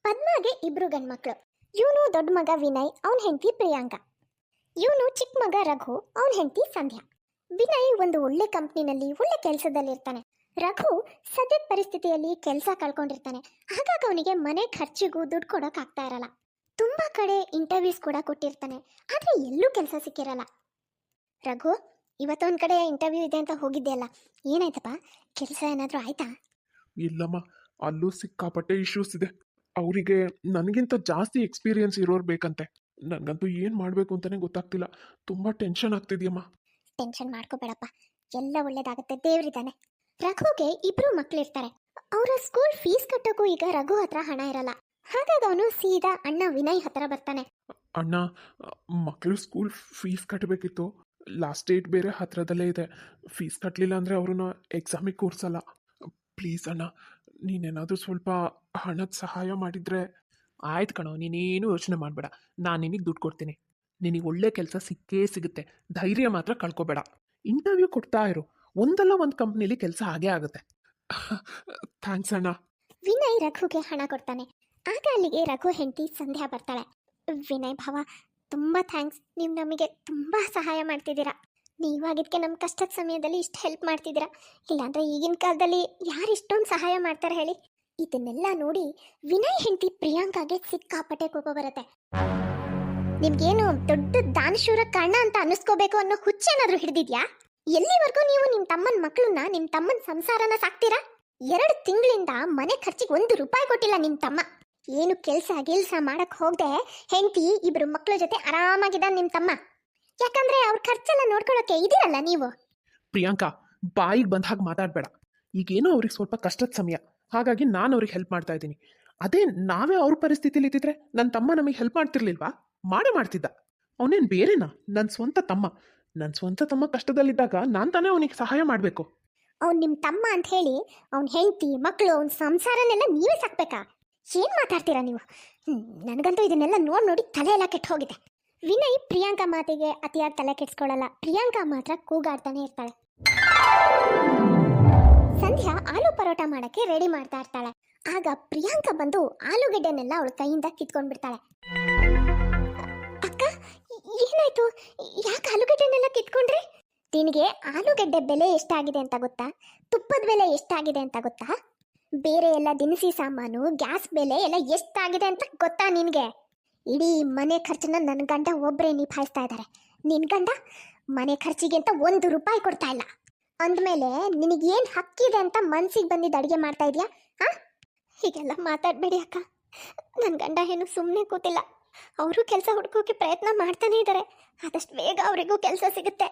ಪದ್ಮಾಗೆ ಇಬ್ರು ಗಂಡ್ಮಕ್ಳು. ಇವನು ದೊಡ್ಡ ಮಗ ವಿನಯ್, ಅವನ ಹೆಂಡತಿ ಪ್ರಿಯಾಂಕಾ. ಇವನು ಚಿಕ್ಕ ಮಗ ರಘು, ಅವನ ಹೆಂಡತಿ ಸಂಧ್ಯಾ. ವಿನಯ್ ಒಂದು ಒಳ್ಳೆ ಕಂಪ್ನಿನಲ್ಲಿ ಒಳ್ಳೆ ಕೆಲಸದಲ್ಲಿರ್ತಾನೆ. ರಘು ಸದ್ಯದ ಪರಿಸ್ಥಿತಿಯಲ್ಲಿ ಕೆಲಸ ಕಳ್ಕೊಂಡಿರ್ತಾನೆ. ಹಾಗಾಗಿ ಅವನಿಗೆ ಮನೆ ಖರ್ಚಿಗೂ ದುಡ್ಡು ಕೊಡೋಕೆ ಆಗ್ತಾ ಇರಲ್ಲ. ತುಂಬಾ ಕಡೆ ಇಂಟರ್ವ್ಯೂಸ್ ಕೂಡ ಕೊಟ್ಟಿರ್ತಾನೆ, ಆದ್ರೆ ಎಲ್ಲೂ ಕೆಲಸ ಸಿಕ್ಕಿರಲ್ಲ. ರಘು, ಇವತ್ತೊಂದ್ ಕಡೆ ಇಂಟರ್ವ್ಯೂ ಇದೆ ಅಂತ ಹೋಗಿದ್ದೆ ಅಲ್ಲ, ಏನಾಯ್ತಪ್ಪ? ಕೆಲಸ ಏನಾದ್ರೂ ಆಯ್ತಾ? ಇಲ್ಲಮ್ಮ, ಅಲ್ಲೂ ಸಿಕ್ಕಾಪಟ್ಟೆ ಇಶ್ಯೂಸ್ ಇದೆ. ಅವರಿಗೆ ನನಗಿಂತ ಜಾಸ್ತಿ ಎಕ್ಸ್ಪೀರಿಯನ್ಸ್ ಇರೋರು ಬೇಕಂತೆ. ನನಗಂತೂ ಏನು ಮಾಡಬೇಕು ಅಂತಲೇ ಗೊತ್ತಾಗ್ತಿಲ್ಲ. ತುಂಬ ಟೆನ್ಷನ್ ಆಗ್ತಿದ್ಯಮ್ಮ. ಟೆನ್ಷನ್ ಮಾಡ್ಕೋಬೇಡಪ್ಪ, ಎಲ್ಲ ಒಳ್ಳೇದಾಗುತ್ತೆ, ದೇವ್ರಿದ್ದಾನೆ. ರಘುಗೆ ಇಬ್ರು ಮಕ್ಳಿರ್ತಾರೆ. ಅವರ ಸ್ಕೂಲ್ ಫೀಸ್ ಕಟ್ಟೋಕ್ಕೂ ಈಗ ರಘು ಹತ್ರ ಹಣ ಇರಲ್ಲ. ಹಾಗಾಗಿ ಅವನು ಸೀದಾ ಅಣ್ಣ ವಿನಯ್ ಹತ್ರ ಬರ್ತಾನೆ. ಅಣ್ಣ, ಮಕ್ಕಳು ಸ್ಕೂಲ್ ಫೀಸ್ ಕಟ್ಟಬೇಕಿತ್ತು. ಲಾಸ್ಟ್ ಡೇಟ್ ಬೇರೆ ಹತ್ರದಲ್ಲೇ ಇದೆ. ಫೀಸ್ ಕಟ್ಟಲಿಲ್ಲ ಅಂದರೆ ಅವ್ರನ್ನ ಎಕ್ಸಾಮಿಗೆ ಕೂರಿಸಲ್ಲ. ಪ್ಲೀಸ್ ಅಣ್ಣ, ನೀನೇನಾದರೂ ಸ್ವಲ್ಪ ಹಣದ ಸಹಾಯ ಮಾಡಿದರೆ. ಆಯ್ತು ಕಣೋ, ನೀನೇನು ಯೋಚನೆ ಮಾಡಬೇಡ. ನಾನು ನಿನಗೆ ದುಡ್ಡು ಕೊಡ್ತೀನಿ. ನಿನಗೆ ಒಳ್ಳೆ ಕೆಲಸ ಸಿಕ್ಕೇ ಸಿಗುತ್ತೆ. ಧೈರ್ಯ ಮಾತ್ರ ಕಳ್ಕೊಬೇಡ. ಇಂಟರ್ವ್ಯೂ ಕೊಡ್ತಾ ಇರು, ಒಂದಲ್ಲ ಒಂದು ಕಂಪ್ನಿಲಿ ಕೆಲಸ ಆಗೇ ಆಗುತ್ತೆ. ಥ್ಯಾಂಕ್ಸ್ ಅಣ್ಣ. ವಿನಯ್ ರಘುಗೆ ಹಣ ಕೊಡ್ತಾನೆ. ಆಗ ಅಲ್ಲಿಗೆ ರಘು ಹೆಂಡತಿ ಸಂಧ್ಯಾ ಬರ್ತಾಳೆ. ವಿನಯ್ ಭಾವ, ತುಂಬಾ ಥ್ಯಾಂಕ್ಸ್, ನೀವು ನಮಗೆ ತುಂಬಾ ಸಹಾಯ ಮಾಡ್ತಿದ್ದೀರಾ. ನೀವಾಗಿದ್ದಕ್ಕೆ ನಮ್ಮ ಕಷ್ಟದ ಸಮಯದಲ್ಲಿ ಇಷ್ಟು ಹೆಲ್ಪ್ ಮಾಡ್ತಿದ್ದೀರಾ. ಇಲ್ಲಾಂದ್ರೆ ಈಗಿನ ಕಾಲದಲ್ಲಿ ಯಾರು ಇಷ್ಟೊಂದು ಸಹಾಯ ಮಾಡ್ತಾರೆ ಹೇಳಿ? ಇದನ್ನೆಲ್ಲ ನೋಡಿ ವಿನಯ್ ಹೆಂಡತಿ ಪ್ರಿಯಾಂಕಾಗೆ ಸಿಕ್ಕಾಪಟ್ಟೆ ಕೋಪ ಬರುತ್ತೆ. ನಿಮ್ಗೇನು ದೊಡ್ಡ ದಾನಶೂರ ಕಾರಣ ಅಂತ ಅನ್ನಿಸ್ಕೋಬೇಕು ಅನ್ನೋ ಹುಚ್ಚೇನಾದ್ರೂ ಹಿಡಿದಿದ್ಯಾ? ಎಲ್ಲಿವರೆಗೂ ನೀವು ನಿಮ್ಮ ತಮ್ಮನ ಮಕ್ಕಳನ್ನ, ನಿಮ್ಮ ತಮ್ಮನ ಸಂಸಾರನ ಸಾಕ್ತೀರಾ? 2 ತಿಂಗಳಿಂದ ಮನೆ ಖರ್ಚಿಗೆ 1 ರೂಪಾಯಿ ಕೊಟ್ಟಿಲ್ಲ ನಿಮ್ಮ ತಮ್ಮ. ಏನು ಕೆಲಸ ಮಾಡಕ್ ಹೋಗದೆ ಹೆಂಡತಿ ಇಬ್ರು ಮಕ್ಕಳ ಜೊತೆ ಆರಾಮಾಗಿದ್ದಾನೆ ನಿಮ್ಮ ತಮ್ಮ. ಯಾಕಂದ್ರೆ ಅವ್ರ ಖರ್ಚೆಲ್ಲ ನೋಡ್ಕೊಳಕ್ಕೆ ಇದೀರಲ್ಲ ನೀವು. ಪ್ರಿಯಾಂಕಾ, ಬಾಯಿಗೆ ಬಂದ ಹಾಗೆ ಮಾತಾಡಬೇಡ. ಈಗೇನೋ ಅವ್ರಿಗೆ ಸ್ವಲ್ಪ ಕಷ್ಟದ ಸಮಯ, ಹಾಗಾಗಿ ನಾನು ಅವ್ರಿಗೆ ಹೆಲ್ಪ್ ಮಾಡ್ತಾ ಇದ್ದೀನಿ. ಅದೇ ನಾವೇ ಅವ್ರ ಪರಿಸ್ಥಿತಿಲಿ ಇದ್ದಿದ್ರೆ ನನ್ನ ತಮ್ಮ ನಮಗೆ ಹೆಲ್ಪ್ ಮಾಡ್ತಿರ್ಲಿಲ್ವಾ? ಮಾಡೇ ಮಾಡ್ತಿದ್ದ. ಅವನೇನು ಬೇರೆನಾ? ನನ್ನ ಸ್ವಂತ ತಮ್ಮ ಕಷ್ಟದಲ್ಲಿದ್ದಾಗ ನಾನು ತಾನೇ ಅವನಿಗೆ ಸಹಾಯ ಮಾಡಬೇಕು. ಅವ್ನು ನಿಮ್ಮ ತಮ್ಮ ಅಂತ ಹೇಳಿ ಅವ್ನ ಹೆಂಡತಿ ಮಕ್ಕಳು ಅವ್ನ ಸಂಸಾರನೆಲ್ಲ ನೀವೇ ಸಾಕ್ಬೇಕಾ? ಏನ್ ಮಾತಾಡ್ತೀರಾ ನೀವು? ನನಗಂತೂ ಇದನ್ನೆಲ್ಲ ನೋಡಿ ತಲೆ ಎಲ್ಲ ಕೆಟ್ಟು ಹೋಗಿದೆ. ವಿನಯ್ ಪ್ರಿಯಾಂಕಾ ಮಾತಿಗೆ ಅತಿಯಾಗಿ ತಲೆ ಕೆಡ್ಸ್ಕೊಳ್ಳಲ್ಲ. ಪ್ರಿಯಾಂಕಾ ಮಾತ್ರ ಕೂಗಾಡ್ತಾನೆ ಇರ್ತಾಳೆ. ಸಂಧ್ಯಾ ಆಲೂ ಪರೋಟ ಮಾಡಕ್ಕೆ ರೆಡಿ ಮಾಡ್ತಾ ಇರ್ತಾಳೆ. ಆಗ ಪ್ರಿಯಾಂಕಾ ಬಂದು ಆಲೂಗೆಡ್ಡೆನೆಲ್ಲ ಅವಳ ಕೈಯಿಂದ ಕಿತ್ಕೊಂಡ್ಬಿಡ್ತಾಳೆ. ಅಕ್ಕ, ಏನಾಯ್ತು? ಯಾಕೆ ಆಲೂಗೆಡ್ಡೆನೆಲ್ಲ ಕಿತ್ಕೊಂಡ್ರಿ? ನಿನಗೆ ಆಲೂಗೆಡ್ಡೆ ಬೆಲೆ ಎಷ್ಟಾಗಿದೆ ಅಂತ ಗೊತ್ತಾ? ತುಪ್ಪದ ಬೆಲೆ ಎಷ್ಟಾಗಿದೆ ಅಂತ ಗೊತ್ತಾ? ಬೇರೆ ಎಲ್ಲ ದಿನಸಿ ಸಾಮಾನು, ಗ್ಯಾಸ್ ಬೆಲೆ ಎಲ್ಲ ಎಷ್ಟಾಗಿದೆ ಅಂತ ಗೊತ್ತಾ ನಿನಗೆ? ಇಡೀ ಮನೆ ಖರ್ಚನ್ನ ನನ್ನ ಗಂಡ ಒಬ್ಬರೇ ನಿಭಾಯಿಸ್ತಾ ಇದ್ದಾರೆ. ನಿನ್ನ ಗಂಡ ಮನೆ ಖರ್ಚಿಗೆ ಅಂತ 1 ರೂಪಾಯಿ ಕೊಡ್ತಾ ಇಲ್ಲ. ಅಂದಮೇಲೆ ನಿನಗೇನು ಹಕ್ಕಿದೆ ಅಂತ ಮನ್ಸಿಗೆ ಬಂದಿದ್ದು ಅಡುಗೆ ಮಾಡ್ತಾ ಇದೆಯಾ? ಹೀಗೆಲ್ಲ ಮಾತಾಡಬೇಡಿ ಅಕ್ಕ. ನನ್ನ ಗಂಡ ಏನು ಸುಮ್ಮನೆ ಕೂತಿಲ್ಲ. ಅವರು ಕೆಲಸ ಹುಡುಕೋಕೆ ಪ್ರಯತ್ನ ಮಾಡ್ತಾನೆ ಇದ್ದಾರೆ. ಆದಷ್ಟು ಬೇಗ ಅವರಿಗೂ ಕೆಲಸ ಸಿಗುತ್ತೆ.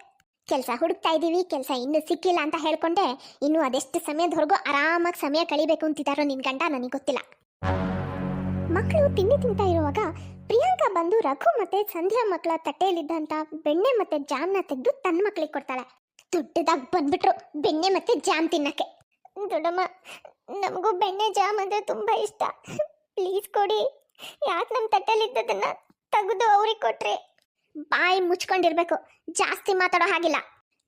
ಕೆಲಸ ಹುಡುಕ್ತಾ ಇದ್ದೀವಿ, ಕೆಲಸ ಇನ್ನೂ ಸಿಕ್ಕಿಲ್ಲ ಅಂತ ಹೇಳ್ಕೊಂಡೆ ಇನ್ನು ಅದೆಷ್ಟು ಸಮಯದವರೆಗೂ ಆರಾಮಾಗಿ ಸಮಯ ಕಳಿಬೇಕು ಅಂತಿದ್ದಾರೋ ನಿನ್ನ ಗಂಡ ನನಗೆ ಗೊತ್ತಿಲ್ಲ. ಮಕ್ಕಳು ತಿಂಡಿ ತಿಂತಾ ಇರುವಾಗ ಪ್ರಿಯಾಂಕಾ ಬಂದು ರಘು ಮತ್ತೆ ಸಂಧ್ಯಾ ಮಕ್ಕಳ ತಟ್ಟೆಯಲ್ಲಿದ್ದಂಥ ಬೆಣ್ಣೆ ಮತ್ತೆ ಜಾಮ್ನ ತೆಗೆದು ತನ್ನ ಮಕ್ಕಳಿಗೆ ಕೊಡ್ತಾಳೆ. ದೊಡ್ಡದಾಗಿ ಬಂದ್ಬಿಟ್ರು ಬೆಣ್ಣೆ ಮತ್ತೆ ಜಾಮ್ ತಿನ್ನಕ್ಕೆ. ದೊಡ್ಡಮ್ಮ, ನಮಗೂ ಬೆಣ್ಣೆ ಜಾಮ್ ಅಂದರೆ ತುಂಬ ಇಷ್ಟ, ಪ್ಲೀಸ್ ಕೊಡಿ. ಯಾಕೆ ನಮ್ಮ ತಟ್ಟೆಯಲ್ಲಿದ್ದದನ್ನ ತೆಗೆದು ಅವ್ರಿಗೆ ಕೊಟ್ರಿ? ಬಾಯಿ ಮುಚ್ಕೊಂಡಿರ್ಬೇಕು, ಜಾಸ್ತಿ ಮಾತಾಡೋ ಹಾಗಿಲ್ಲ.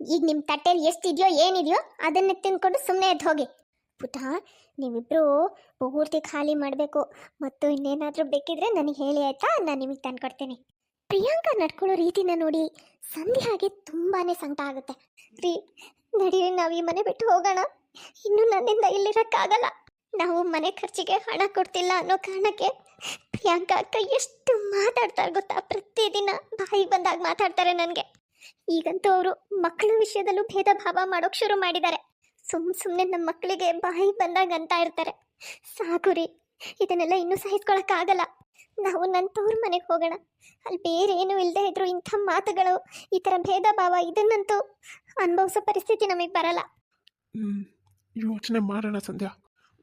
ಈಗ ನಿಮ್ಮ ತಟ್ಟೆಯಲ್ಲಿ ಎಷ್ಟಿದೆಯೋ ಏನಿದೆಯೋ ಅದನ್ನ ತಿಂದ್ಕೊಂಡು ಸುಮ್ಮನೆ ಎದ್ದು ಹೋಗಿ. ಪುಟ, ನೀವಿಬ್ರು ಪೂರ್ತಿ ಖಾಲಿ ಮಾಡಬೇಕು. ಮತ್ತು ಇನ್ನೇನಾದರೂ ಬೇಕಿದ್ರೆ ನನಗೆ ಹೇಳಿ ಆಯ್ತಾ, ನಾನು ನಿಮಗೆ ತಂದ್ಕೊಡ್ತೀನಿ. ಪ್ರಿಯಾಂಕಾ ನಡ್ಕೊಳ್ಳೋ ರೀತಿನ ನೋಡಿ ಸಂಧ್ಯಾಗೆ ತುಂಬಾನೇ ಸಂಕಟ ಆಗುತ್ತೆ. ರೀ, ನಡೀರಿ, ನಾವು ಈ ಮನೆ ಬಿಟ್ಟು ಹೋಗೋಣ. ಇನ್ನು ನನ್ನಿಂದ ಇಲ್ಲಿರೋಕ್ಕಾಗಲ್ಲ. ನಾವು ಮನೆ ಖರ್ಚಿಗೆ ಹಣ ಕೊಡ್ತಿಲ್ಲ ಅನ್ನೋ ಕಾರಣಕ್ಕೆ ಪ್ರಿಯಾಂಕಾ ಅಕ್ಕ ಎಷ್ಟು ಮಾತಾಡ್ತಾರೆ ಗೊತ್ತಾ? ಪ್ರತಿದಿನ ಬಾಯಿ ಬಂದಾಗ ಮಾತಾಡ್ತಾರೆ ನನಗೆ. ಈಗಂತೂ ಅವರು ಮಕ್ಕಳ ವಿಷಯದಲ್ಲೂ ಭೇದ ಭಾವ ಮಾಡೋಕೆ ಶುರು ಮಾಡಿದ್ದಾರೆ. ಸುಮ್ಮನೆ ನಮ್ಮ ಮಕ್ಕಳಿಗೆ ಬಾಯಿ ಬಂದಾಗ ಅಂತ ಇರ್ತಾರೆ. ಸಾಕು ರೀ, ಇದನ್ನೆಲ್ಲ ಇನ್ನೂ ಸಹಿಸ್ಕೊಳಕ್ಕಾಗಲ್ಲ. ನಾವು ನನ್ನ ತವ್ರ ಮನೆಗೆ ಹೋಗೋಣ. ಅಲ್ಲಿ ಬೇರೆ ಏನೂ ಇಲ್ಲದೆ ಇದ್ರು ಇಂಥ ಮಾತುಗಳು, ಈ ಥರ ಭೇದ ಭಾವ ಇದನ್ನಂತೂ ಅನುಭವಿಸೋ ಪರಿಸ್ಥಿತಿ ನಮಗೆ ಬರಲ್ಲ. ಯೋಚನೆ ಮಾಡೋಣ ಸಂಧ್ಯಾ.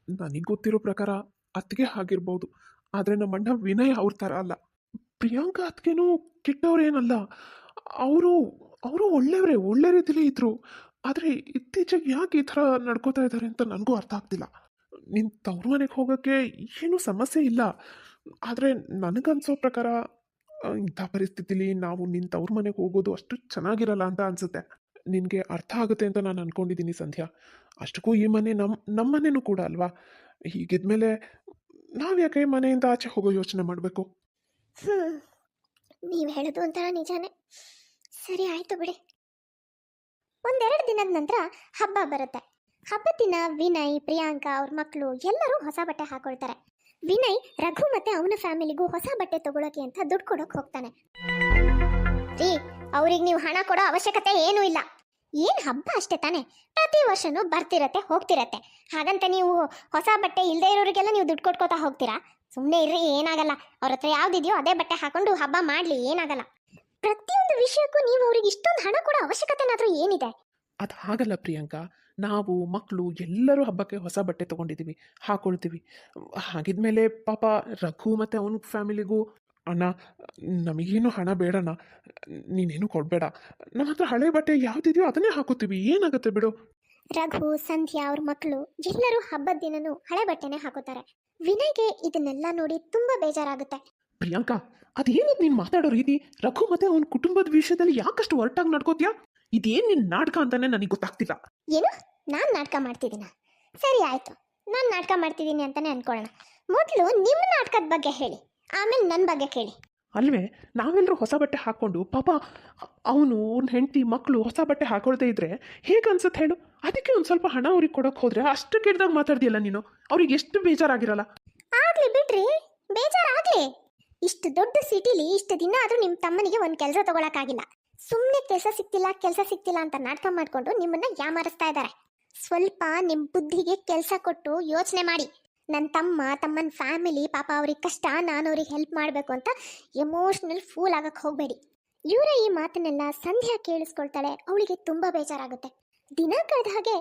ನನಗೆ ಗೊತ್ತಿರೋ ಪ್ರಕಾರ ಅತ್ತಿಗೆ ಆಗಿರ್ಬೋದು, ಆದರೆ ನಮ್ಮ ಅಣ್ಣ ವಿನಯ್ ಅವ್ರ ಥರ ಅಲ್ಲ. ಪ್ರಿಯಾಂಕಾ ಅತ್ತಿಗೆನೂ ಕೆಟ್ಟವ್ರೇನಲ್ಲ. ಅವರು ಒಳ್ಳೆ ರೀತಿಲೇ ಇದ್ರು. ಆದರೆ ಇತ್ತೀಚೆಗೆ ಯಾಕೆ ಈ ಥರ ನಡ್ಕೋತಾ ಇದ್ದಾರೆ ಅಂತ ನನಗೂ ಅರ್ಥ ಆಗ್ತಿಲ್ಲ. ನಿನ್ನ ತವ್ರ ಮನೆಗೆ ಹೋಗೋಕ್ಕೆ ಏನೂ ಸಮಸ್ಯೆ ಇಲ್ಲ. ಆದರೆ ನನಗನ್ಸೋ ಪ್ರಕಾರ ಇಂಥ ಪರಿಸ್ಥಿತಿಲಿ ನಾವು ನಿನ್ನ ತವ್ರ ಮನೆಗೆ ಹೋಗೋದು ಅಷ್ಟು ಚೆನ್ನಾಗಿರಲ್ಲ ಅಂತ ಅನಿಸುತ್ತೆ. ನಿನಗೆ ಅರ್ಥ ಆಗುತ್ತೆ ಅಂತ ನಾನು ಅಂದ್ಕೊಂಡಿದ್ದೀನಿ ಸಂಧ್ಯಾ. ಅಷ್ಟಕ್ಕೂ ಈ ಮನೆ ನಮ್ಮ ಮನೆಯೂ ಕೂಡ ಅಲ್ವಾ? ಹೀಗಿದ್ಮೇಲೆ ನಾವ್ಯಾಕೆ ಮನೆಯಿಂದ ಆಚೆ ಹೋಗೋ ಯೋಚನೆ ಮಾಡಬೇಕು? ನೀವು ಹೇಳೋದು ಒಂಥರ ನಿಜಾನೇ. ಸರಿ ಆಯ್ತು ಬಿಡಿ. ಒಂದೆರಡು ದಿನದ ನಂತರ ಹಬ್ಬ ಬರುತ್ತೆ. ಹಬ್ಬದ ದಿನ ವಿನಯ್, ಪ್ರಿಯಾಂಕಾ, ಅವ್ರ ಮಕ್ಕಳು ಎಲ್ಲರೂ ಹೊಸ ಬಟ್ಟೆ ಹಾಕೊಳ್ತಾರೆ. ವಿನಯ್ ರಘು ಮತ್ತೆ ಅವನ ಫ್ಯಾಮಿಲಿಗೂ ಹೊಸ ಬಟ್ಟೆ ತಗೊಳಕ್ಕೆ ಅಂತ ದುಡ್ಡು ಕೊಡೋಕೆ ಹೋಗ್ತಾನೆ. ರೀ, ಅವ್ರಿಗೆ ನೀವು ಹಣ ಕೊಡೋ ಅವಶ್ಯಕತೆ ಏನೂ ಇಲ್ಲ. ಏನ್ ಹಬ್ಬ ಅಷ್ಟೇ ತಾನೆ, ಪ್ರತಿ ವರ್ಷನೂ ಬರ್ತಿರತ್ತೆ ಹೋಗ್ತಿರತ್ತೆ. ಹಾಗಂತ ನೀವು ಹೊಸ ಬಟ್ಟೆ ಇಲ್ಲದೆ ಇರೋರಿಗೆಲ್ಲ ನೀವು ದುಡ್ಡು ಕೊಟ್ಕೋತಾ ಹೋಗ್ತೀರಾ? ಸುಮ್ಮನೆ ಇರ್ರಿ, ಏನಾಗಲ್ಲ. ಅವ್ರ ಹತ್ರ ಯಾವ್ದಿದೆಯೋ ಅದೇ ಬಟ್ಟೆ ಹಾಕೊಂಡು ಹಬ್ಬ ಮಾಡ್ಲಿ, ಏನಾಗಲ್ಲ. ಪ್ರತಿಯೊಂದು ವಿಷಯಕ್ಕೂ ನೀವು ಅವ್ರಿಗೆ ಇಷ್ಟೊಂದು ಹಣ ಕೊಡೋ ಅವಶ್ಯಕತೆನಾದ್ರೂ ಏನಿದೆ? ಅದು ಹಾಗಲ್ಲ ಪ್ರಿಯಾಂಕಾ, ನಾವು ಮಕ್ಕಳು ಎಲ್ಲರೂ ಹಬ್ಬಕ್ಕೆ ಹೊಸ ಬಟ್ಟೆ ತೊಗೊಂಡಿದ್ದೀವಿ, ಹಾಕೊಳ್ತೀವಿ. ಹಾಗಿದ್ಮೇಲೆ ಪಾಪ ರಘು ಮತ್ತು ಅವನ ಫ್ಯಾಮಿಲಿಗೂ ಅಣ್ಣ ನಮಗೇನು ಹಣ ಬೇಡಣ್ಣ, ನೀನೇನು ಕೊಡಬೇಡ, ನಮ್ಮ ಹತ್ರ ಹಳೆ ಬಟ್ಟೆ ಯಾವುದಿದೆಯೋ ಅದನ್ನೇ ಹಾಕೋತೀವಿ, ಏನಾಗುತ್ತೆ ಬಿಡು. ರಘು, ಸಂಧ್ಯಾ, ಅವ್ರ ಮಕ್ಕಳು ಎಲ್ಲರೂ ಹಬ್ಬದ ದಿನನೂ ಹಳೆ ಬಟ್ಟೆನೆ ಹಾಕೋತಾರೆ. ವಿನಯ್ಗೆ ಇದನ್ನೆಲ್ಲ ನೋಡಿ ತುಂಬಾ ಬೇಜಾರಾಗುತ್ತೆ. ಪ್ರಿಯಾಂಕಾ, ಅದೇನದು ನೀನು ಮಾತಾಡೋ ರೀತಿ? ರಘು ಮತ್ತೆ ಅವನ ಕುಟುಂಬದ ವಿಷಯದಲ್ಲಿ ಯಾಕಷ್ಟು ಹೊರಟಾಗಿ ನಡ್ಕೋತೀಯಾ? ಇದೇನು ನಿನ್ನ ನಾಟಕ ಅಂತಾನೆ ನನಗೆ ಗೊತ್ತಾಗ್ತಿಲ್ಲ. ಏನು, ನಾನು ನಾಟಕ ಮಾಡ್ತಿದ್ದೀನ? ಸರಿ ಆಯ್ತು, ನಾನು ನಾಟಕ ಮಾಡ್ತಿದ್ದೀನಿ ಅಂತಾನೆ ಅನ್ಕೊಳ್ಳೋಣ. ಮೊದಲು ನಿಮ್ಮ ನಾಟಕದ ಬಗ್ಗೆ ಹೇಳಿ, ಆಮೇಲೆ ನನ್ನ ಬಗ್ಗೆ ಕೇಳಿ. ಅಲ್ವೇ, ನಾವೆಲ್ಲರೂ ಹೊಸ ಬಟ್ಟೆ ಹಾಕ್ಕೊಂಡು ಪಾಪ ಅವನು ಅವ್ನ ಹೆಂಡತಿ ಮಕ್ಕಳು ಹೊಸ ಬಟ್ಟೆ ಹಾಕೊಳ್ದೇ ಇದ್ರೆ ಹೇಗೆ ಅನ್ಸುತ್ತೆ ಹೇಳು? ಅದಕ್ಕೆ ಒಂದು ಸ್ವಲ್ಪ ಹಣ ಅವ್ರಿಗೆ ಕೊಡೋಕೆ ಹೋದ್ರೆ ಅಷ್ಟು ಕೆಟ್ಟದಾಗ ಮಾತಾಡ್ದಿಯಲ್ಲ ನೀನು. ಅವ್ರಿಗೆ ಎಷ್ಟು ಬೇಜಾರಾಗಿರಲ್ಲ? ಆಗ್ಲಿ ಬಿಡ್ರಿ, ಬೇಜಾರಾಗ್ಲಿ. ಇಷ್ಟು ದೊಡ್ಡ ಸಿಟಿಲಿ ಇಷ್ಟು ದಿನ ಆದ್ರೂ ನಿಮ್ಮ ತಮ್ಮನಿಗೆ ಒಂದು ಕೆಲಸ ತಗೊಳಕ್ಕಾಗಿಲ್ಲ. ಸುಮ್ಮನೆ ಕೆಲಸ ಸಿಕ್ತಿಲ್ಲ ಅಂತ ನಾಟಕ ಮಾಡ್ಕೊಂಡು ನಿಮ್ಮನ್ನ ಯಾಮಾರಿಸ್ತಾ ಇದ್ದಾರೆ. ಸ್ವಲ್ಪ ನಿಮ್ಮ ಬುದ್ಧಿಗೆ ಕೆಲಸ ಕೊಟ್ಟು ಯೋಚನೆ ಮಾಡಿ. ನನ್ನ ತಮ್ಮನ ಫ್ಯಾಮಿಲಿ ಪಾಪ ಅವ್ರಿಗೆ ಕಷ್ಟ, ನಾನು ಅವ್ರಿಗೆ ಹೆಲ್ಪ್ ಮಾಡಬೇಕು ಅಂತ ಎಮೋಷ್ನಲ್ ಫೂಲ್ ಆಗಕ್ಕೆ ಹೋಗಬೇಡಿ. ಇವರ ಈ ಮಾತನ್ನೆಲ್ಲ ಸಂಧ್ಯಾ ಕೇಳಿಸ್ಕೊಳ್ತಾಳೆ. ಅವಳಿಗೆ ತುಂಬಾ ಬೇಜಾರಾಗುತ್ತೆ. ದಿನ ಕಳೆದ ಹಾಗೆ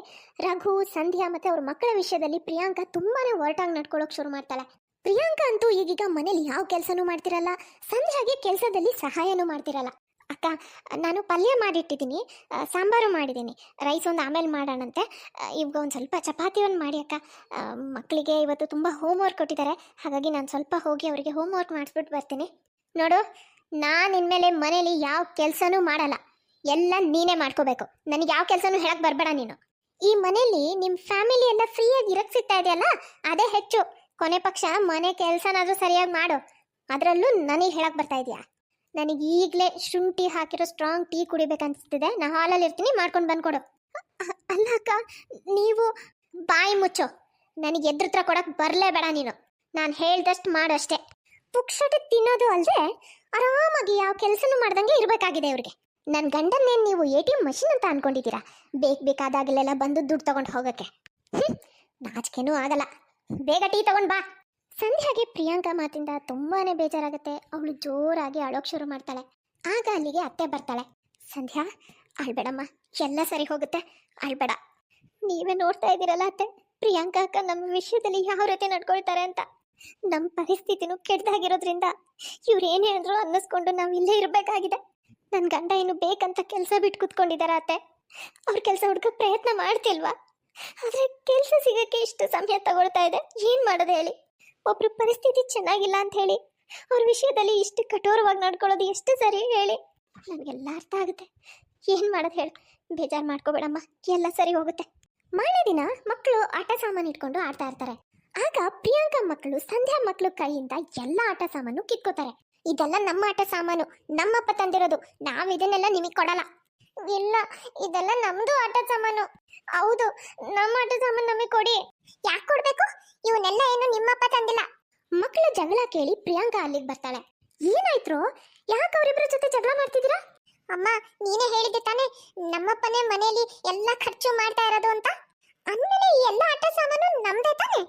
ರಘು, ಸಂಧ್ಯಾ ಮತ್ತೆ ಅವ್ರ ಮಕ್ಕಳ ವಿಷಯದಲ್ಲಿ ಪ್ರಿಯಾಂಕಾ ತುಂಬಾನೇ ಒರಟಾಗಿ ನಡ್ಕೊಳ್ಳೋಕೆ ಶುರು ಮಾಡ್ತಾಳೆ. ಪ್ರಿಯಾಂಕಾ ಅಂತೂ ಈಗೀಗ ಮನೇಲಿ ಯಾವ ಕೆಲಸನೂ ಮಾಡ್ತಿರಲ್ಲ, ಸಂಧ್ಯಾಗೆ ಕೆಲಸದಲ್ಲಿ ಸಹಾಯನೂ ಮಾಡ್ತಿರಲ್ಲ. ಅಕ್ಕ, ನಾನು ಪಲ್ಯ ಮಾಡಿಟ್ಟಿದ್ದೀನಿ, ಸಾಂಬಾರು ಮಾಡಿದ್ದೀನಿ, ರೈಸ್ ಒಂದು ಆಮೇಲೆ ಮಾಡೋಣಂತೆ. ಇವಾಗ ಒಂದು ಸ್ವಲ್ಪ ಚಪಾತಿ ಒಂದು ಮಾಡಿ ಅಕ್ಕ. ಮಕ್ಕಳಿಗೆ ಇವತ್ತು ತುಂಬ ಹೋಮ್ವರ್ಕ್ ಕೊಟ್ಟಿದ್ದಾರೆ, ಹಾಗಾಗಿ ನಾನು ಸ್ವಲ್ಪ ಹೋಗಿ ಅವರಿಗೆ ಹೋಮ್ವರ್ಕ್ ಮಾಡಿಸ್ಬಿಟ್ಟು ಬರ್ತೀನಿ. ನೋಡು, ನಾನು ಇನ್ಮೇಲೆ ಮನೇಲಿ ಯಾವ ಕೆಲಸನೂ ಮಾಡಲ್ಲ, ಎಲ್ಲ ನೀನೇ ಮಾಡ್ಕೋಬೇಕು. ನನಗೆ ಯಾವ ಕೆಲಸನೂ ಹೇಳಕ್ಕೆ ಬರಬೇಡ ನೀನು. ಈ ಮನೇಲಿ ನಿಮ್ಮ ಫ್ಯಾಮಿಲಿ ಎಲ್ಲ ಫ್ರೀಯಾಗಿ ಇರಕ್ಕೆ ಸಿಗ್ತಾ ಇದೆಯಲ್ಲ, ಅದೇ ಹೆಚ್ಚು. ಕೊನೆ ಪಕ್ಷ ಮನೆ ಕೆಲಸನಾದ್ರೂ ಸರಿಯಾಗಿ ಮಾಡು. ಅದರಲ್ಲೂ ನನಗೆ ಹೇಳಕ್ಕೆ ಬರ್ತಾ ಇದೆಯಾ? ನನಗೆ ಈಗಲೇ ಶುಂಠಿ ಹಾಕಿರೋ ಸ್ಟ್ರಾಂಗ್ ಟೀ ಕುಡಿಬೇಕನ್ನಿಸ್ತಿದೆ. ನಾ ಹಾಲಲ್ಲಿ ಇರ್ತೀನಿ, ಮಾಡ್ಕೊಂಡು ಬಂದ್ಕೊಡು. ಅಲ್ಲ ಅಕ್ಕ, ನೀವು ಬಾಯಿ ಮುಚ್ಚೋ. ನನಗೆ ಎದುರುತ್ರ ಕೊಡಕ್ಕೆ ಬರಲೇಬೇಡ ನೀನು. ನಾನು ಹೇಳ್ದಷ್ಟು ಮಾಡು ಅಷ್ಟೇ. ಪುಕ್ಷಟೆ ತಿನ್ನೋದು ಅಲ್ಲದೆ ಆರಾಮಾಗಿ ಯಾವ ಕೆಲಸನೂ ಮಾಡ್ದಂಗೆ ಇರಬೇಕಾಗಿದೆ ಇವ್ರಿಗೆ. ನನ್ನ ಗಂಡನ್ನೇನು ನೀವು ATM ಮಷಿನ್ ಅಂತ ಅನ್ಕೊಂಡಿದ್ದೀರಾ? ಬೇಕಾದಾಗಲೆಲ್ಲ ಬಂದು ದುಡ್ಡು ತಗೊಂಡು ಹೋಗೋಕ್ಕೆ? ನಾಚಿಕೆನೂ ಆಗಲ್ಲ. ಬೇಗ ಟೀ ತಗೊಂಡು ಬಾ. ಸಂಧ್ಯಾಗೆ ಪ್ರಿಯಾಂಕಾ ಮಾತಿಂದ ತುಂಬಾನೇ ಬೇಜಾರಾಗುತ್ತೆ. ಅವಳು ಜೋರಾಗಿ ಅಳೋಕ್ ಶುರು ಮಾಡ್ತಾಳೆ. ಆಗ ಅಲ್ಲಿಗೆ ಅತ್ತೆ ಬರ್ತಾಳೆ. ಸಂಧ್ಯಾ, ಅಳ್ಬೇಡಮ್ಮ, ಎಲ್ಲ ಸರಿ ಹೋಗುತ್ತೆ, ಅಳ್ಬೇಡ. ನೀವೇ ನೋಡ್ತಾ ಇದ್ದೀರಲ್ಲ ಅತ್ತೆ, ಪ್ರಿಯಾಂಕಾ ಅಕ್ಕ ನಮ್ಮ ವಿಷಯದಲ್ಲಿ ಯಾವ ರೀತಿ ನಡ್ಕೊಳ್ತಾರೆ ಅಂತ. ನಮ್ಮ ಪರಿಸ್ಥಿತಿನೂ ಕೆಟ್ಟದಾಗಿರೋದ್ರಿಂದ ಇವ್ರು ಏನು ಹೇಳಿದ್ರು ಅನ್ನಿಸ್ಕೊಂಡು ನಾವು ಇಲ್ಲೇ ಇರಬೇಕಾಗಿದೆ. ನನ್ನ ಗಂಡ ಏನು ಬೇಕಂತ ಕೆಲಸ ಬಿಟ್ಟು ಕೂತ್ಕೊಂಡಿದಾರ ಅತ್ತೆ? ಅವ್ರ ಕೆಲಸ ಹುಡ್ಕಕ್ಕೆ ಪ್ರಯತ್ನ ಮಾಡ್ತಿಲ್ವಾ? ಆದರೆ ಕೆಲಸ ಸಿಗಕ್ಕೆ ಇಷ್ಟು ಸಮಯ ತಗೊಳ್ತಾ ಇದೆ, ಏನು ಮಾಡೋದು ಹೇಳಿ? ಒಬ್ರು ಪರಿಸ್ಥಿತಿ ಚೆನ್ನಾಗಿಲ್ಲ ಅಂತ ಹೇಳಿ ಅವ್ರ ವಿಷಯದಲ್ಲಿ ಇಷ್ಟು ಕಠೋರವಾಗಿ ನಡ್ಕೊಳ್ಳೋದು ಎಷ್ಟು ಸರಿ ಹೇಳಿ? ನನಗೆಲ್ಲ ಅರ್ಥ ಆಗುತ್ತೆ, ಏನು ಮಾಡೋದು ಹೇಳು? ಬೇಜಾರು ಮಾಡ್ಕೋಬೇಡಮ್ಮ, ಎಲ್ಲ ಸರಿ ಹೋಗುತ್ತೆ. ಮಾರನೇ ದಿನ ಮಕ್ಕಳು ಆಟ ಸಾಮಾನು ಇಟ್ಕೊಂಡು ಆಡ್ತಾ ಇರ್ತಾರೆ. ಆಗ ಪ್ರಿಯಾಂಕಾ ಮಕ್ಕಳು ಸಂಧ್ಯಾ ಮಕ್ಕಳು ಕೈಯಿಂದ ಎಲ್ಲ ಆಟ ಸಾಮಾನು ಕಿತ್ಕೋತಾರೆ. ಇದೆಲ್ಲ ನಮ್ಮ ಆಟ ಸಾಮಾನು, ನಮ್ಮಪ್ಪ ತಂದಿರೋದು, ನಾವು ಇದನ್ನೆಲ್ಲ ನಿಮಗೆ ಕೊಡಲ್ಲ. ಇಲ್ಲ, ಇದೆಲ್ಲ ನಮ್ದು ಆಟ ಸಾಮಾನು. ಹೌದು, ನಮ್ಮ ಆಟ ಸಾಮಾನು ನಮಗೆ ಕೊಡಿ. ಯಾಕೆ ಕೊಡ್ಬೇಕು? ಇವನ್ನೆಲ್ಲ ಏನು ನಿಮ್ಮಪ್ಪ ತಂದಿಲ್ಲ. ಮಕ್ಕಳು ಜಗಳ ಕೇಳಿ ಪ್ರಿಯಾಂಕಾ ಅಲ್ಲಿಗೆ ಬರ್ತಾಳೆ. ಏನಾಯ್ತು? ಯಾಕೆ ಅವರಿಬ್ಬರ ಜೊತೆ ಜಗಳ ಮಾಡ್ತಿದ್ದೀರಾ? ಅಮ್ಮ, ನೀನೇ ಹೇಳಿದ್ದೆ ತಾನೇ ನಮ್ಮಪ್ಪನೇ ಮನೆಯಲ್ಲಿ ಎಲ್ಲ ಖರ್ಚು ಮಾಡ್ತಾ ಇರೋದು ಅಂತ. ಅಂದಮೇಲೆ ಈ ಎಲ್ಲ ಆಟ ಸಾಮಾನು ನಮ್ದೇ ತಾನೆ?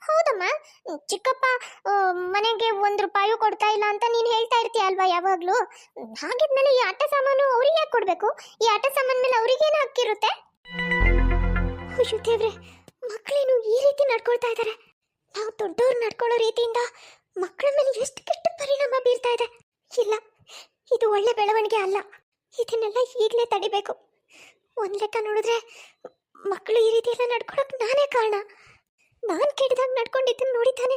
ಹೌದಮ್ಮ, ಚಿಕ್ಕಪ್ಪ ಮನೆಗೆ ₹1 ಕೊಡ್ತಾ ಇಲ್ಲ ಅಂತ ನೀನು ಹೇಳ್ತಾ ಇರ್ತೀಯ ಅಲ್ವಾ ಯಾವಾಗ್ಲೂ? ಹಾಗಿದ್ಮೇಲೆ ಈ ಆಟ ಸಾಮಾನು ಅವ್ರಿಗೆ ಯಾಕೆ ಕೊಡ್ಬೇಕು? ಈ ಆಟ ಸಾಮಾನ್ ಮೇಲೆ ಅವ್ರಿಗೇನು ಹಕ್ಕಿರುತ್ತೆ? ಅಯ್ಯೋ ದೇವ್ರೆ, ಮಕ್ಕಳೇನು ಈ ರೀತಿ ನಡ್ಕೊಳ್ತಾ ಇದ್ದಾರೆ. ನಾವು ದೊಡ್ಡವ್ರು ನಡ್ಕೊಳ್ಳೋ ರೀತಿಯಿಂದ ಮಕ್ಕಳ ಮೇಲೆ ಎಷ್ಟು ಕೆಟ್ಟ ಪರಿಣಾಮ ಬೀರ್ತಾ ಇದೆ. ಇಲ್ಲ, ಇದು ಒಳ್ಳೆ ಬೆಳವಣಿಗೆ ಅಲ್ಲ. ಇದನ್ನೆಲ್ಲ ಈಗಲೇ ತಡಿಬೇಕು. ಒಂದ್ ಲೆಕ್ಕ ನೋಡಿದ್ರೆ ಮಕ್ಕಳು ಈ ರೀತಿ ಎಲ್ಲ ನಡ್ಕೊಳಕ್ ನಾನೇ ಕಾರಣ. ನಾನು ಕೆಟ್ಟದಾಗ ನಡ್ಕೊಂಡಿದ್ದನ್ನು ನೋಡಿದ್ದಾನೆ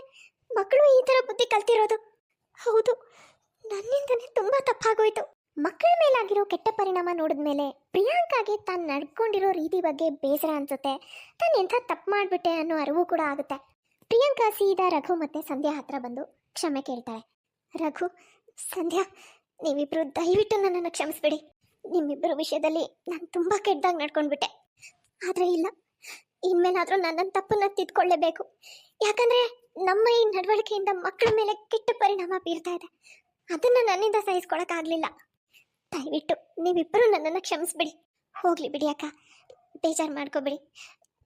ಮಕ್ಕಳು ಈ ಥರ ಬುದ್ಧಿ ಕಲ್ತಿರೋದು. ಹೌದು, ನನ್ನಿಂದನೇ ತುಂಬಾ ತಪ್ಪಾಗೋಯ್ತು. ಮಕ್ಕಳ ಮೇಲಾಗಿರೋ ಕೆಟ್ಟ ಪರಿಣಾಮ ನೋಡಿದ್ಮೇಲೆ ಪ್ರಿಯಾಂಕಾಗೆ ತಾನು ನಡ್ಕೊಂಡಿರೋ ರೀತಿ ಬಗ್ಗೆ ಬೇಸರ ಅನ್ಸುತ್ತೆ. ತಾನು ಎಂಥ ತಪ್ಪು ಮಾಡಿಬಿಟ್ಟೆ ಅನ್ನೋ ಅರಿವು ಕೂಡ ಆಗುತ್ತೆ. ಪ್ರಿಯಾಂಕಾ ಪ್ರಿಯಾಂಕಾ ಸೀದಾ ರಘು ಮತ್ತೆ ಸಂಧ್ಯಾ ಹತ್ರ ಬಂದು ಕ್ಷಮೆ ಕೇಳ್ತಾಳೆ. ರಘು, ಸಂಧ್ಯಾ, ನೀವಿಬ್ರು ದಯವಿಟ್ಟು ನನ್ನನ್ನು ಕ್ಷಮಿಸ್ಬಿಡಿ. ನಿಮ್ಮಿಬ್ಬರ ವಿಷಯದಲ್ಲಿ ನಾನು ತುಂಬಾ ಕೆಟ್ಟದಾಗಿ ನಡ್ಕೊಂಡ್ಬಿಟ್ಟೆ. ಆದ್ರೆ ಇಲ್ಲ, ಇನ್ಮೇಲಾದ್ರೂ ನನ್ನ ತಪ್ಪನ್ನ ತಿದ್ಕೊಳ್ಳೇಬೇಕು. ಯಾಕಂದ್ರೆ ನಮ್ಮ ಈ ನಡವಳಿಕೆಯಿಂದ ಮಕ್ಕಳ ಮೇಲೆ ಕೆಟ್ಟ ಪರಿಣಾಮ ಬೀರ್ತಾ ಇದೆ. ಅದನ್ನ ನನ್ನಿಂದ ಸಹಿಸ್ಕೊಳಕ್ಕಾಗ್ಲಿಲ್ಲ. ದಯವಿಟ್ಟು ನೀವಿಬ್ಬರು ನನ್ನನ್ನು ಕ್ಷಮಿಸ್ಬಿಡಿ. ಹೋಗ್ಲಿ ಬಿಡಿ ಅಕ್ಕ, ಬೇಜಾರು ಮಾಡ್ಕೋಬಿಡಿ.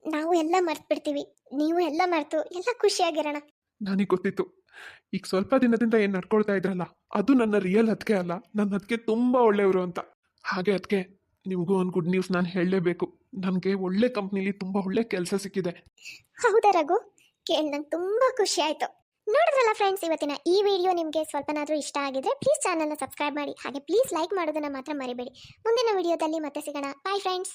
ನಾವು ಎಲ್ಲ ಮರ್ತು ಬಿಡ್ತೀವಿ, ನೀವು ಎಲ್ಲ ಮರೆತು ಎಲ್ಲ ಖುಷಿಯಾಗಿರೋಣ. ನನಗೆ ಗೊತ್ತಿತ್ತು ಈಗ ಸ್ವಲ್ಪ ದಿನದಿಂದ ಏನು ನಡ್ಕೊಳ್ತಾ ಇದ್ರಲ್ಲ ಅದು ನನ್ನ ರಿಯಲ್ ಅದಕ್ಕೆ ಅಲ್ಲ, ನನ್ನ ಅದಕ್ಕೆ ತುಂಬ ಒಳ್ಳೆಯವರು ಅಂತ. ಹಾಗೆ ಅದಕ್ಕೆ ನಿಮಗೂ ಒಂದು ಗುಡ್ ನ್ಯೂಸ್ ನಾನು ಹೇಳಲೇಬೇಕು. ನನಗೆ ಒಳ್ಳೆ ಕಂಪ್ನಿಲಿ ತುಂಬ ಒಳ್ಳೆ ಕೆಲಸ ಸಿಕ್ಕಿದೆ. ಹೌದಾ ರಘು? ಕೇಳಿ ನಂಗೆ ತುಂಬ ಖುಷಿ ಆಯಿತು. ನೋಡಿದ್ರಲ್ಲ ಫ್ರೆಂಡ್ಸ್, ಇವತ್ತಿನ ಈ ವಿಡಿಯೋ ನಿಮಗೆ ಸ್ವಲ್ಪನಾದರೂ ಇಷ್ಟ ಆಗಿದ್ರೆ ಪ್ಲೀಸ್ ಚಾನಲ್ನ ಸಬ್ಸ್ಕ್ರೈಬ್ ಮಾಡಿ. ಹಾಗೆ ಪ್ಲೀಸ್ ಲೈಕ್ ಮಾಡೋದನ್ನು ಮಾತ್ರ ಮರಿಬೇಡಿ. ಮುಂದಿನ ವಿಡಿಯೋದಲ್ಲಿ ಮತ್ತೆ ಸಿಗೋಣ. Bye friends.